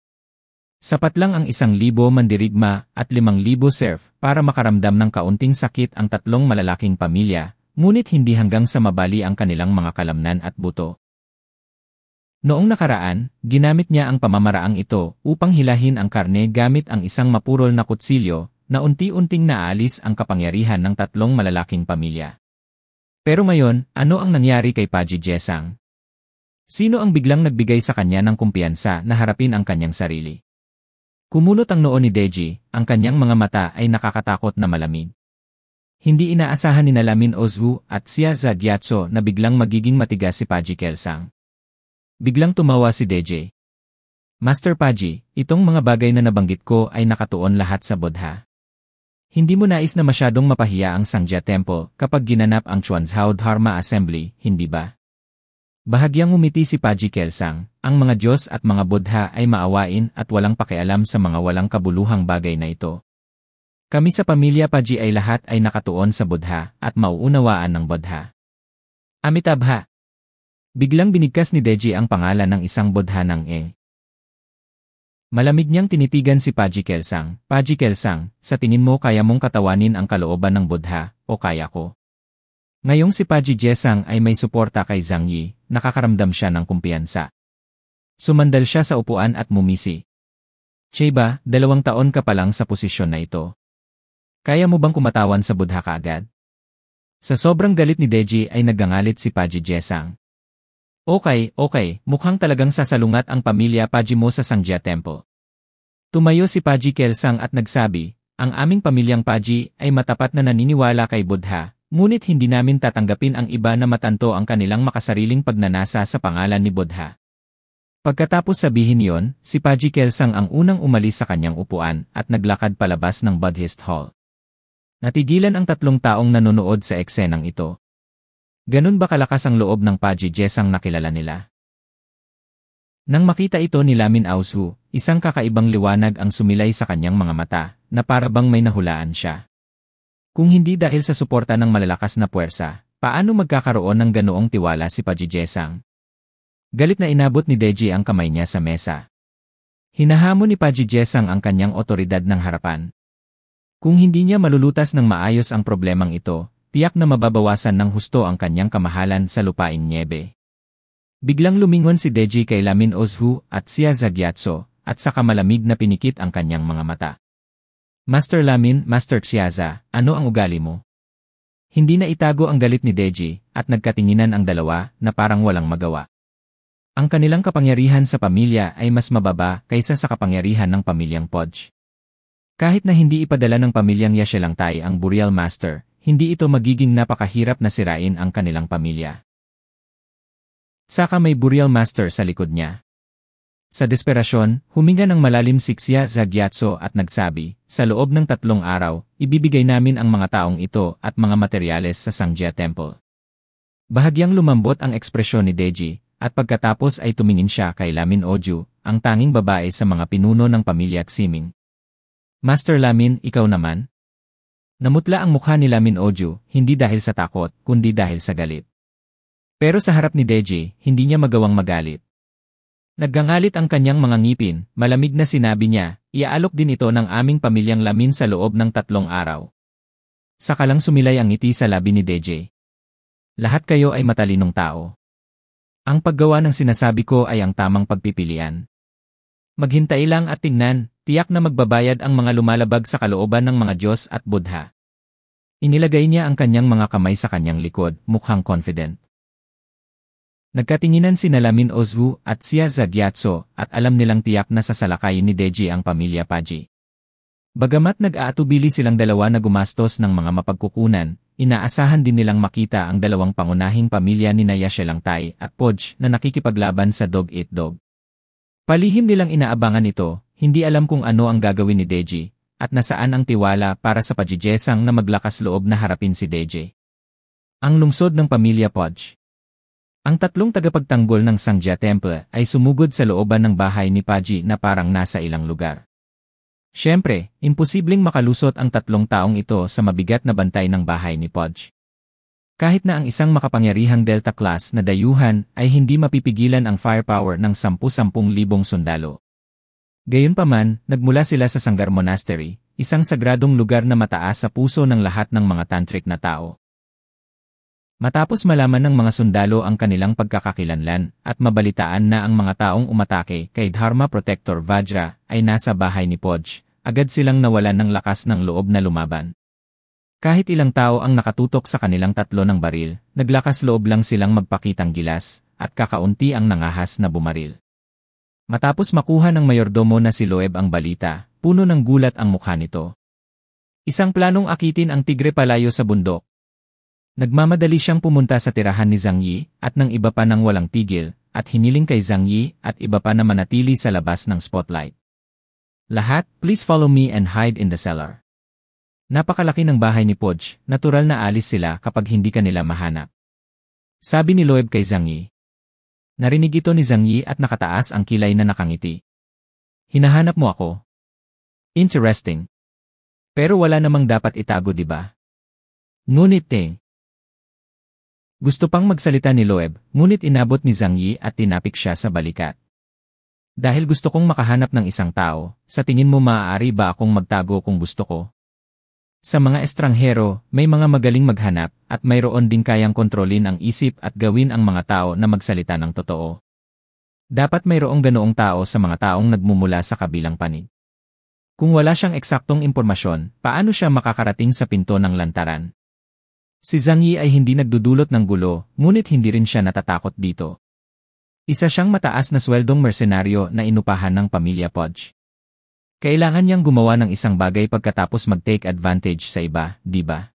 Sapat lang ang 1,000 mandirigma at 5,000 serf para makaramdam ng kaunting sakit ang 3 malalaking pamilya, ngunit hindi hanggang sa mabali ang kanilang mga kalamnan at buto. Noong nakaraan, ginamit niya ang pamamaraang ito upang hilahin ang karne gamit ang isang mapurol na kutsilyo, na unti-unting naalis ang kapangyarihan ng 3 malalaking pamilya. Pero ngayon, ano ang nangyari kay Paji Jesang? Sino ang biglang nagbigay sa kanya ng kumpiyansa na harapin ang kanyang sarili? Kumunot ang noo ni Deji, ang kanyang mga mata ay nakakatakot na malamig. Hindi inaasahan ni Lamin Ozhu at Xia Zagyatso na biglang magiging matigas si Paji Kelsang. Biglang tumawa si Deji. Master Paji, itong mga bagay na nabanggit ko ay nakatuon lahat sa Buddha. Hindi mo nais na masyadong mapahiya ang Sangja Temple kapag ginanap ang Chuanzhao Dharma Assembly, hindi ba? Bahagyang umiti si Paji Kelsang, ang mga Diyos at mga Buddha ay maawain at walang pakialam sa mga walang kabuluhang bagay na ito. Kami sa pamilya Paji ay lahat ay nakatuon sa Buddha at mauunawaan ng Buddha. Amitabha. Biglang binigkas ni Deji ang pangalan ng isang Buddha ng Malamig niyang tinitigan si Paji Kelsang. Paji Kelsang, sa tingin mo kaya mong katawanin ang kalooban ng Buddha, o kaya ko? Ngayong si Paji Jesang ay may suporta kay Zhang Yi, nakakaramdam siya ng kumpiyansa. Sumandal siya sa upuan at mumisi. Sheba, 2 taon ka pa lang sa posisyon na ito. Kaya mo bang kumatawan sa Buddha kaagad? Sa sobrang galit ni Deji ay naggangalit si Paji Jesang. Okay, mukhang talagang sasalungat ang pamilya Paji mo sa Sanghya Temple. Tumayo si Paji Kelsang at nagsabi, ang aming pamilyang Paji ay matapat na naniniwala kay Buddha, ngunit hindi namin tatanggapin ang iba na matanto ang kanilang makasariling pagnanasa sa pangalan ni Buddha. Pagkatapos sabihin yon, si Paji Kelsang ang unang umalis sa kanyang upuan at naglakad palabas ng Buddhist Hall. Natigilan ang 3 taong nanonood sa eksenang ito. Ganun ba kalakas ang loob ng Paji Jesang na kilala nila? Nang makita ito ni Lamin Ausu, isang kakaibang liwanag ang sumilay sa kanyang mga mata, na parabang may nahulaan siya. Kung hindi dahil sa suporta ng malalakas na puwersa, paano magkakaroon ng ganoong tiwala si Paji Jesang? Galit na inabot ni Deji ang kamay niya sa mesa. Hinahamon ni Paji Jesang ang kanyang otoridad ng harapan. Kung hindi niya malulutas ng maayos ang problemang ito, tiyak na mababawasan ng husto ang kanyang kamahalan sa lupain Niebe. Biglang lumingon si Deji kay Lamin Ozhu at Xia Zagyatso, at saka malamig na pinikit ang kanyang mga mata. Master Lamin, Master Xiaza, ano ang ugali mo? Hindi na itago ang galit ni Deji, at nagkatinginan ang dalawa na parang walang magawa. Ang kanilang kapangyarihan sa pamilya ay mas mababa kaysa sa kapangyarihan ng pamilyang Podge. Kahit na hindi ipadala ng pamilyang Yashelangtai ang Burial Master, hindi ito magiging napakahirap na sirain ang kanilang pamilya. Saka may Burial Master sa likod niya. Sa desperasyon, huminga ng malalim si Xia Zagyatso at nagsabi, sa loob ng 3 araw, ibibigay namin ang mga taong ito at mga materyales sa Sanghya Temple. Bahagyang lumambot ang ekspresyon ni Deji, at pagkatapos ay tumingin siya kay Lamin Oju, ang tanging babae sa mga pinuno ng pamilya Ximing. Master Lamin, ikaw naman? Namutla ang mukha ni Lamin Oju, hindi dahil sa takot, kundi dahil sa galit. Pero sa harap ni Deji, hindi niya magawang magalit. Naggangalit ang kanyang mga ngipin, malamig na sinabi niya, iaalok din ito ng aming pamilyang Lamin sa loob ng 3 araw. Saka lang sumilay ang ngiti sa labi ni Deji. Lahat kayo ay matalinong tao. Ang paggawa ng sinasabi ko ay ang tamang pagpipilian. Maghintay lang at tingnan, tiyak na magbabayad ang mga lumalabag sa kalooban ng mga Diyos at Buddha. Inilagay niya ang kanyang mga kamay sa kanyang likod, mukhang confident. Nagkatinginan si Lamin Ozhu at Xia Zagyatso at alam nilang tiyak na sasalakayin ni Deji ang pamilya Paji. Bagamat nag-aatubili silang dalawa na gumastos ng mga mapagkukunan, inaasahan din nilang makita ang 2 pangunahing pamilya ni Yashelangtai at Podge na nakikipaglaban sa Dog Eat Dog. Palihim nilang inaabangan ito, hindi alam kung ano ang gagawin ni Deji, at nasaan ang tiwala para sa Paji Jesang na maglakas loob na harapin si Deji. Ang lungsod ng pamilya Podge. Ang 3 tagapagtanggol ng Sanghya Temple ay sumugod sa looban ng bahay ni Paji na parang nasa ilang lugar. Siyempre, imposibleng makalusot ang 3 taong ito sa mabigat na bantay ng bahay ni Podge. Kahit na ang isang makapangyarihang Delta class na dayuhan ay hindi mapipigilan ang firepower ng 10,000 sundalo. Gayunpaman, nagmula sila sa Sanggar Monastery, isang sagradong lugar na mataas sa puso ng lahat ng mga tantric na tao. Matapos malaman ng mga sundalo ang kanilang pagkakakilanlan at mabalitaan na ang mga taong umatake kay Dharma Protector Vajra ay nasa bahay ni Podge, agad silang nawalan ng lakas ng loob na lumaban. Kahit ilang tao ang nakatutok sa kanilang 3 ng baril, naglakas loob lang silang magpakitang gilas, at kakaunti ang nangahas na bumaril. Matapos makuha ng mayordomo na si Loeb ang balita, puno ng gulat ang mukha nito. Isang planong akitin ang tigre palayo sa bundok. Nagmamadali siyang pumunta sa tirahan ni Zhang Yi, at ng iba pa nang walang tigil, at hiniling kay Zhang Yi at iba pa na manatili sa labas ng spotlight. Lahat, please follow me and hide in the cellar. Napakalaki ng bahay ni Podge, natural na alis sila kapag hindi kanila mahanap. Sabi ni Loeb kay Zhang Yi. Narinig ito ni Zhang Yi at nakataas ang kilay na nakangiti. Hinahanap mo ako? Interesting. Pero wala namang dapat itago, di ba? Ngunit gusto pang magsalita ni Loeb, ngunit inabot ni Zhang Yi at tinapik siya sa balikat. Dahil gusto kong makahanap ng isang tao, sa tingin mo maaari ba akong magtago kung gusto ko? Sa mga estranghero, may mga magaling maghanap at mayroon din kayang kontrolin ang isip at gawin ang mga tao na magsalita ng totoo. Dapat mayroong ganoong tao sa mga taong nagmumula sa kabilang panig. Kung wala siyang eksaktong impormasyon, paano siya makakarating sa pinto ng lantaran? Si Zhang Yi ay hindi nagdudulot ng gulo, ngunit hindi rin siya natatakot dito. Isa siyang mataas na sweldong mersenaryo na inupahan ng pamilya Podge. Kailangan niyang gumawa ng isang bagay pagkatapos mag-take advantage sa iba, di ba?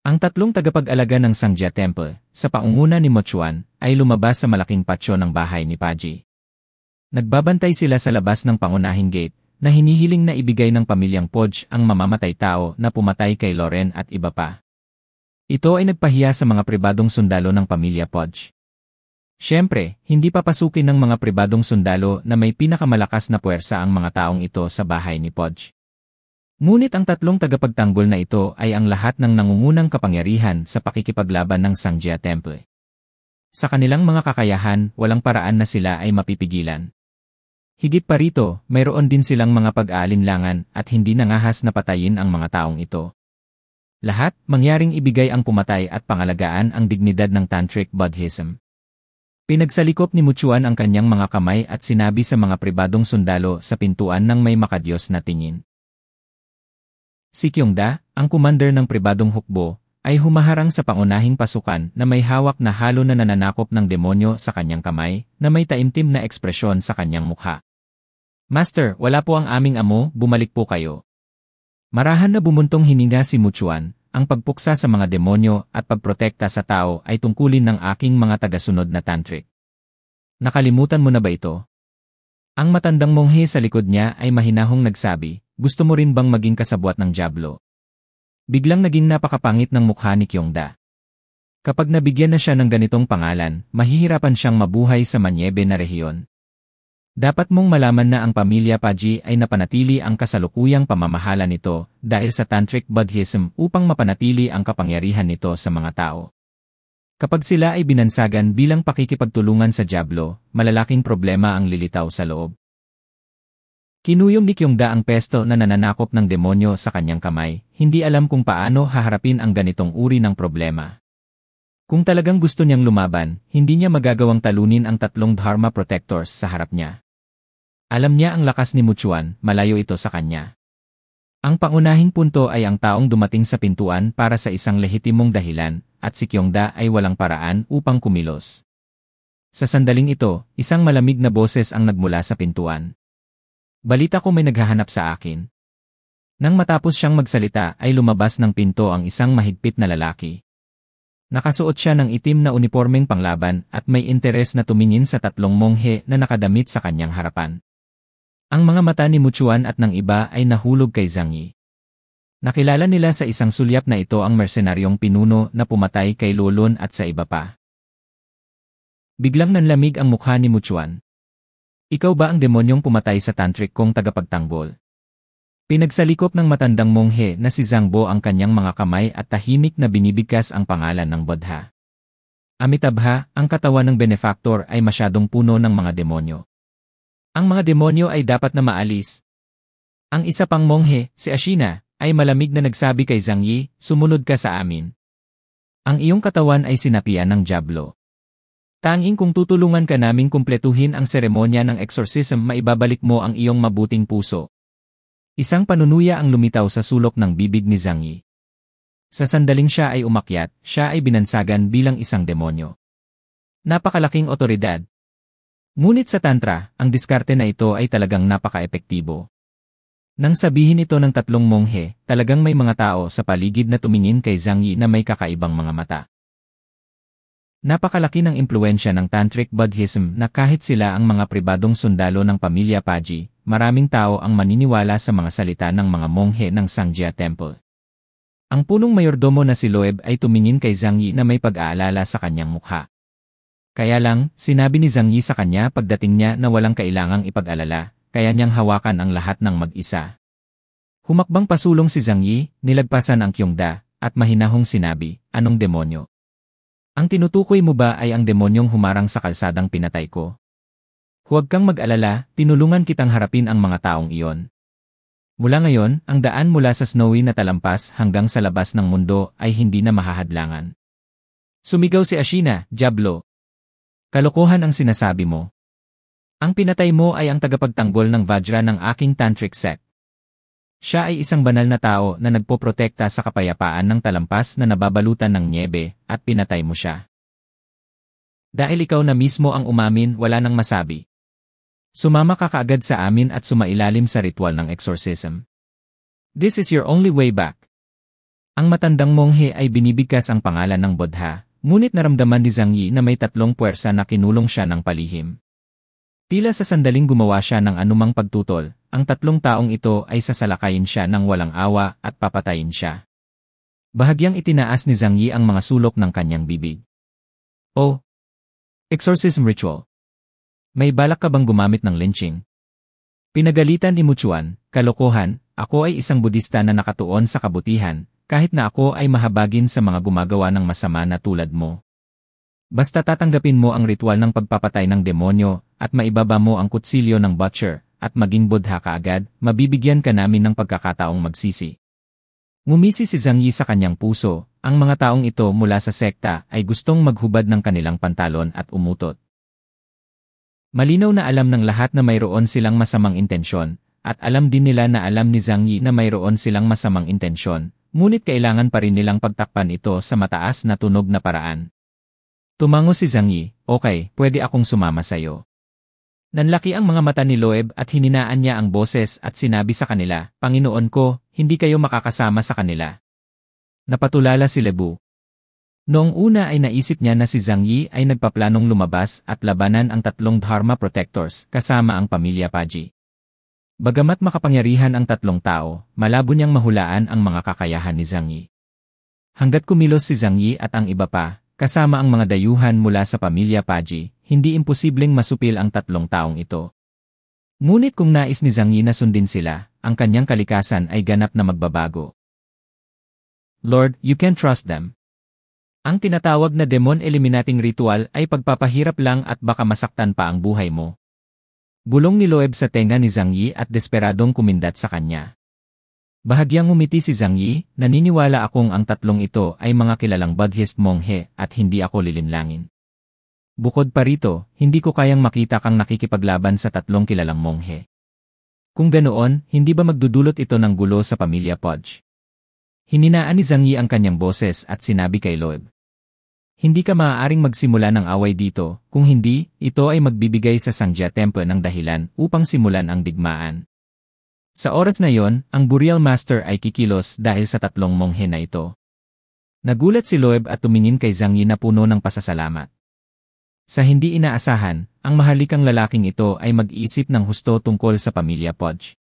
Ang tatlong tagapag-alaga ng Sangjia Temple, sa pangunguna ni Mo Chuan, ay lumabas sa malaking patsyo ng bahay ni Paji. Nagbabantay sila sa labas ng pangunahing gate, na hinihiling na ibigay ng pamilyang Podge ang mamamatay tao na pumatay kay Loren at iba pa. Ito ay nagpahiya sa mga pribadong sundalo ng pamilya Podge. Siyempre, hindi papasukin ng mga pribadong sundalo na may pinakamalakas na puwersa ang mga taong ito sa bahay ni Podge. Ngunit ang tatlong tagapagtanggol na ito ay ang lahat ng nangungunang kapangyarihan sa pakikipaglaban ng Sangjia Temple. Sa kanilang mga kakayahan, walang paraan na sila ay mapipigilan. Higit pa rito, mayroon din silang mga pag-aalinlangan at hindi nangahas na patayin ang mga taong ito. Lahat, mangyaring ibigay ang pumatay at pangalagaan ang dignidad ng Tantric Buddhism. Pinagsalikop ni Mo Chuan ang kanyang mga kamay at sinabi sa mga pribadong sundalo sa pintuan ng may makadiyos na tingin. Si Kyongda, ang commander ng pribadong hukbo, ay humaharang sa pangunahing pasukan na may hawak na halo na nananakop ng demonyo sa kanyang kamay na may taimtim na ekspresyon sa kanyang mukha. Master, wala po ang aming amo, bumalik po kayo. Marahan na bumuntong hininga si Mo Chuan. Ang pagpuksa sa mga demonyo at pagprotekta sa tao ay tungkulin ng aking mga tagasunod na tantric. Nakalimutan mo na ba ito? Ang matandang monghe sa likod niya ay mahinahong nagsabi, gusto mo rin bang maging kasabwat ng dyablo? Biglang naging napakapangit ng mukha ni Kyongda. Kapag nabigyan na siya ng ganitong pangalan, mahihirapan siyang mabuhay sa Manyebe na rehiyon. Dapat mong malaman na ang pamilya Paji ay napanatili ang kasalukuyang pamamahala nito dahil sa Tantric Buddhism upang mapanatili ang kapangyarihan nito sa mga tao. Kapag sila ay binansagan bilang pakikipagtulungan sa dyablo, malalaking problema ang lilitaw sa loob. Kinuyom ni Kyongda ang pesto na nananakop ng demonyo sa kanyang kamay, hindi alam kung paano haharapin ang ganitong uri ng problema. Kung talagang gusto niyang lumaban, hindi niya magagawang talunin ang tatlong Dharma Protectors sa harap niya. Alam niya ang lakas ni Mo Chuan, malayo ito sa kanya. Ang pangunahing punto ay ang taong dumating sa pintuan para sa isang lehitimong dahilan, at si Kyongda ay walang paraan upang kumilos. Sa sandaling ito, isang malamig na boses ang nagmula sa pintuan. Balita ko may naghahanap sa akin. Nang matapos siyang magsalita ay lumabas ng pinto ang isang mahigpit na lalaki. Nakasuot siya ng itim na unipormeng panglaban at may interes na tumingin sa tatlong monghe na nakadamit sa kanyang harapan. Ang mga mata ni Mo Chuan at ng iba ay nahulog kay Zhang Yi. Nakilala nila sa isang sulyap na ito ang mersenaryong pinuno na pumatay kay Lolon at sa iba pa. Biglang nanlamig ang mukha ni Mo Chuan. Ikaw ba ang demonyong pumatay sa tantric kong tagapagtanggol? Pinagsalikop ng matandang monghe na si Zhang Bo ang kanyang mga kamay at tahimik na binibigkas ang pangalan ng Buddha. Amitabha, ang katawan ng benefactor ay masyadong puno ng mga demonyo. Ang mga demonyo ay dapat na maalis. Ang isa pang monghe, si Ashina, ay malamig na nagsabi kay Zhang Yi, sumunod ka sa amin. Ang iyong katawan ay sinapian ng dyablo. Tanging kung tutulungan ka naming kumpletuhin ang seremonya ng exorcism maibabalik mo ang iyong mabuting puso. Isang panunuya ang lumitaw sa sulok ng bibig ni Zhang Yi. Sa sandaling siya ay umakyat, siya ay binansagan bilang isang demonyo. Napakalaking otoridad. Ngunit sa Tantra, ang diskarte na ito ay talagang napaka-epektibo. Nang sabihin ito ng tatlong monghe, talagang may mga tao sa paligid na tumingin kay Zhang Yi na may kakaibang mga mata. Napakalaki ng impluensya ng Tantric Buddhism na kahit sila ang mga pribadong sundalo ng pamilya Paji, maraming tao ang maniniwala sa mga salita ng mga monghe ng Sangjia Temple. Ang punong mayordomo na si Loeb ay tumingin kay Zhang Yi na may pag-aalala sa kanyang mukha. Kaya lang, sinabi ni Zhang Yi sa kanya pagdating niya na walang kailangang ipag-alala, kaya niyang hawakan ang lahat ng mag-isa. Humakbang pasulong si Zhang Yi, nilagpasan ang Kyongda, at mahinahong sinabi, anong demonyo? Ang tinutukoy mo ba ay ang demonyong humarang sa kalsadang pinatay ko? Huwag kang mag-alala, tinulungan kitang harapin ang mga taong iyon. Mula ngayon, ang daan mula sa snowy na talampas hanggang sa labas ng mundo ay hindi na mahahadlangan. Sumigaw si Ashina, Diablo. Kalokohan ang sinasabi mo. Ang pinatay mo ay ang tagapagtanggol ng Vajra ng aking tantric sect. Siya ay isang banal na tao na nagpoprotekta sa kapayapaan ng talampas na nababalutan ng nyebe at pinatay mo siya. Dahil ikaw na mismo ang umamin, wala nang masabi. Sumama ka kaagad sa amin at sumailalim sa ritual ng exorcism. This is your only way back. Ang matandang monghe ay binibigkas ang pangalan ng Buddha, ngunit naramdaman ni Zhang Yi na may tatlong puwersa na kinulong siya ng palihim. Tila sa sandaling gumawa siya ng anumang pagtutol, ang tatlong taong ito ay sasalakayin siya ng walang awa at papatayin siya. Bahagyang itinaas ni Zhang Yi ang mga sulok ng kanyang bibig. Oh! Exorcism ritual. May balak ka bang gumamit ng lynching? Pinagalitan ni Muchuan, kalokohan, ako ay isang Budista na nakatuon sa kabutihan, kahit na ako ay mahabagin sa mga gumagawa ng masama na tulad mo. Basta tatanggapin mo ang ritual ng pagpapatay ng demonyo at maibaba mo ang kutsilyo ng butcher at maging Buddha kaagad, mabibigyan ka namin ng pagkakataong magsisi. Ngumisi si Zhang Yi sa kanyang puso, ang mga taong ito mula sa sekta ay gustong maghubad ng kanilang pantalon at umutot. Malinaw na alam ng lahat na mayroon silang masamang intensyon, at alam din nila na alam ni Zhang Yi na mayroon silang masamang intensyon, ngunit kailangan pa rin nilang pagtakpan ito sa mataas na tunog na paraan. Tumango si Zhang Yi, okay, pwede akong sumama sa'yo. Nanlaki ang mga mata ni Loeb at hininaan niya ang boses at sinabi sa kanila, Panginoon ko, hindi kayo makakasama sa kanila. Napatulala si Lebu. Noong una ay naisip niya na si Zhang Yi ay nagpaplanong lumabas at labanan ang tatlong Dharma Protectors kasama ang pamilya Paji. Bagamat makapangyarihan ang tatlong tao, malabo niyang mahulaan ang mga kakayahan ni Zhang Yi. Hanggat kumilos si Zhang Yi at ang iba pa, kasama ang mga dayuhan mula sa pamilya Paji, hindi imposibleng masupil ang tatlong taong ito. Ngunit kung nais ni Zhang Yi na sundin sila, ang kanyang kalikasan ay ganap na magbabago. Lord, you can trust them. Ang tinatawag na demon eliminating ritual ay pagpapahirap lang at baka masaktan pa ang buhay mo. Bulong ni Loeb sa tenga ni Zhang Yi at desperadong kumindat sa kanya. Bahagyang ngumiti si Zhang Yi, naniniwala akong ang tatlong ito ay mga kilalang Buddhist monghe at hindi ako lilinlangin. Bukod pa rito, hindi ko kayang makita kang nakikipaglaban sa tatlong kilalang monghe. Kung ganoon, hindi ba magdudulot ito ng gulo sa pamilya Podge? Hininaan ni Zhang Yi ang kanyang boses at sinabi kay Loeb. Hindi ka maaaring magsimula ng away dito, kung hindi, ito ay magbibigay sa Sanghya Temple ng dahilan upang simulan ang digmaan. Sa oras na yon, ang Burial Master ay kikilos dahil sa tatlong monghe na ito. Nagulat si Loeb at tumingin kay Zhang Yi na puno ng pasasalamat. Sa hindi inaasahan, ang mahalikang lalaking ito ay mag-iisip ng husto tungkol sa pamilya Podge.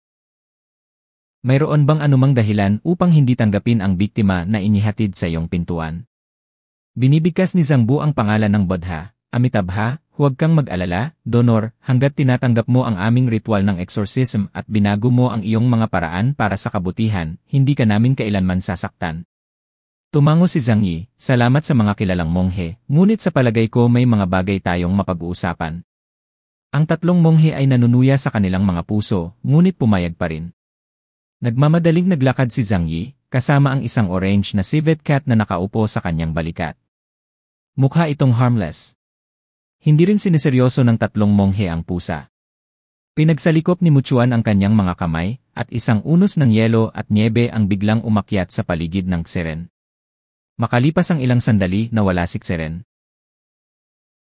Mayroon bang anumang dahilan upang hindi tanggapin ang biktima na inihatid sa iyong pintuan? Binibigkas ni Zhang Bu ang pangalan ng Buddha, Amitabha. Huwag kang mag-alala, Donor, hanggat tinatanggap mo ang aming ritual ng exorcism at binago mo ang iyong mga paraan para sa kabutihan, hindi ka namin kailanman sasaktan. Tumango si Zhang Yi, salamat sa mga kilalang monghe, ngunit sa palagay ko may mga bagay tayong mapag-uusapan. Ang tatlong monghe ay nanunuya sa kanilang mga puso, ngunit pumayag pa rin. Nagmamadaling naglakad si Zhang Yi, kasama ang isang orange na civet cat na nakaupo sa kanyang balikat. Mukha itong harmless. Hindi rin siniseryoso ng tatlong monghe ang pusa. Pinagsalikop ni Muchuan ang kanyang mga kamay, at isang unos ng yelo at niebe ang biglang umakyat sa paligid ng Xiren. Makalipas ang ilang sandali, nawala si Xiren.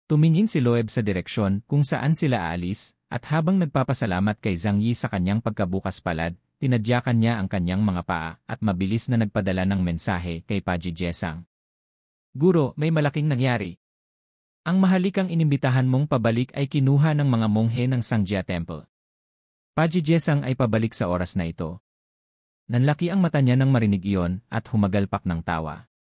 Tumingin si Loeb sa direksyon kung saan sila aalis, at habang nagpapasalamat kay Zhang Yi sa kanyang pagkabukas palad, tinadyakan niya ang kanyang mga paa at mabilis na nagpadala ng mensahe kay Paji Jesang. Guro, may malaking nangyari. Ang mahalikang inimbitahan mong pabalik ay kinuha ng mga monghe ng Sanghya Temple. Paji Jesang ay pabalik sa oras na ito. Nanlaki ang mata niya nang marinig iyon at humagalpak ng tawa.